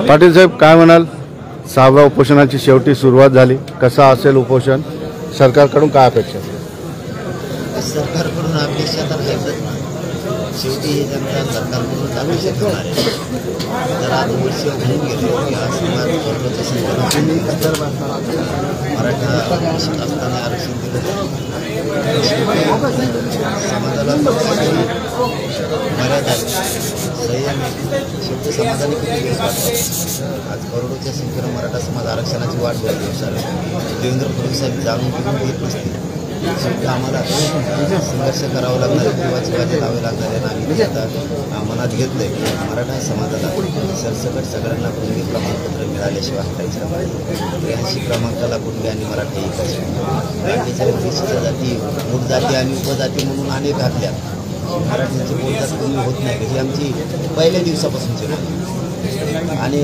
पाटील साहेब काय म्हणाल? 6व्या उपोषणाची शेवटी सुरुवात झाली. कसा असेल उपोषण? सरकारकडून काय अपेक्षा? सरकारकडून अपेक्षा तर आहेतच ना. शेवटी हे जनता सरकारकडून अपेक्षा करणार आहे. जर आज वर्ष होऊन गेले की हा समाज मराठा असताना आरक्षण दिलं समाजाला मर्यादा संयम शेवटी समाजाने किती दिवस आज करोडोच्या संख्येनं मराठा समाज आरक्षणाची वाट बघतो. सर देवेंद्र फडणवीस साहेब जाणून घेऊन घेत नसतील. शेवटी आम्हाला संघर्ष करावा लागणार आहे, जीवाची वाजे लावे लागणार आहे. आम्ही आता मनात घेतलं आहे की मराठा समाजाला सरसकट सगळ्यांना कुणबी प्रमाणपत्र मिळाल्याशिवाय हटायचं. 83 क्रमांकाला कुणबी आणि मराठा एकच. बाकीच्या विशिष्ट जाती मूळ जाती आणि उपजाती म्हणून अनेक घातल्या. मराठीची बोलजात कमी होत नाही ही आमची पहिल्या दिवसापासूनची मागणी. आणि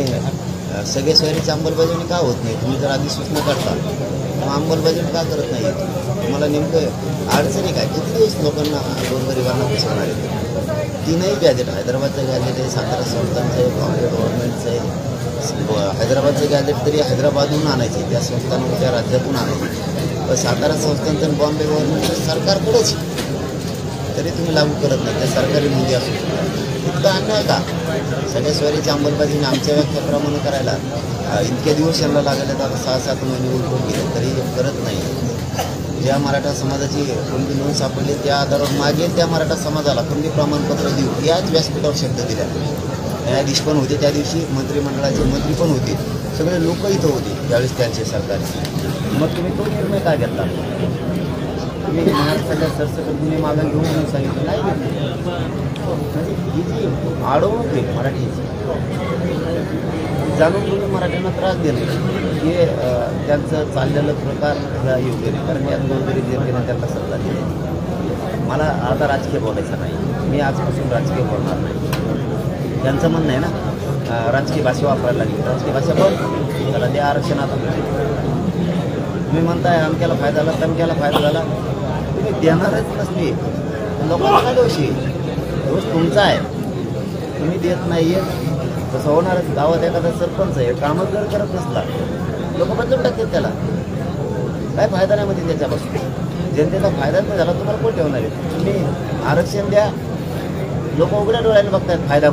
सगळ्या सोयरीची अंमलबजावणी का होत नाही? तुम्ही जर अधिसूचना करता मग अंमलबजावणी का करत नाही? तुम्हाला नेमकं अडचणी काय? किती दिवस लोकांना गोरगरिबांना पुसवणार आहे? 3ही गॅजेट, हैदराबादचं गॅजेट आहे, सातारा संस्थांचं आहे, बॉम्बे गव्हर्नमेंटचं आहे. हैदराबादचं गॅजेट तरी हैदराबादहून आणायचे, त्या संस्थांना त्या राज्यातून आणायचे. पण सातारा संस्थांचं आणि बॉम्बे गव्हर्नमेंटचं सरकारकडेच तरी तुम्ही लागू करत नाही. त्या सरकारी नोंदी असू इतका अन्याय का? सगळ्या स्वारीची अंमलबजावणी आमच्या व्याख्याप्रमाणे करायला इतके दिवस यांना लागले तर 6-7 महिने उलटून गेले तरी करत नाही. ज्या मराठा समाजाची कुणबी नोंद सापडली त्या आधारावर मागेल त्या मराठा समाजाला कुणबी प्रमाणपत्र देऊ याच व्यासपीठावर शब्द दिला. न्यायाधीश पण होते त्या दिवशी, मंत्रिमंडळाचे मंत्री पण होते, सगळे लोक इथं होते त्यावेळेस त्यांचे सरकारी. मग तुम्ही तो निर्णय काय घेतला? तुम्ही महाराष्ट्राच्या सरसकट गुन्हे मागं घेऊन म्हणून सांगितलं नाही घेतलं. म्हणजे ही जी अडवणूक आहे मराठीची जाणून घेऊन मराठ्यांना त्रास देणं हे त्यांचं चाललेलं प्रकार योग्य नाही. कारण यात गोरगरीब जनतेनं त्यांना सत्ता दिली. मला आता राजकीय बोलायचं नाही, मी आजपासून राजकीय बोलणार नाही. त्यांचं म्हणणं आहे ना राजकीय भाषा वापरायला लागली. राजकीय भाषा पण त्याला द्या आरक्षण. आता तुम्ही म्हणताय अमक्याला फायदा झाला तमक्याला फायदा झाला, तुम्ही देणारच नसते लोकांना काय दोषी? दोष तुमचा आहे, तुम्ही देत नाही आहे. तसं होणारच. गावात एखादा सरपंच आहे कामच जर करत नसला लोक बदलून टाकतात त्याला. काय फायदा नाही म्हणजे त्याच्यापासून. जनतेचा फायदाच नाही झाला तुम्हाला कोण ठेवणार आहे? तुम्ही आरक्षण द्या, लोक उघड्या डोळ्याने बघतायत फायदा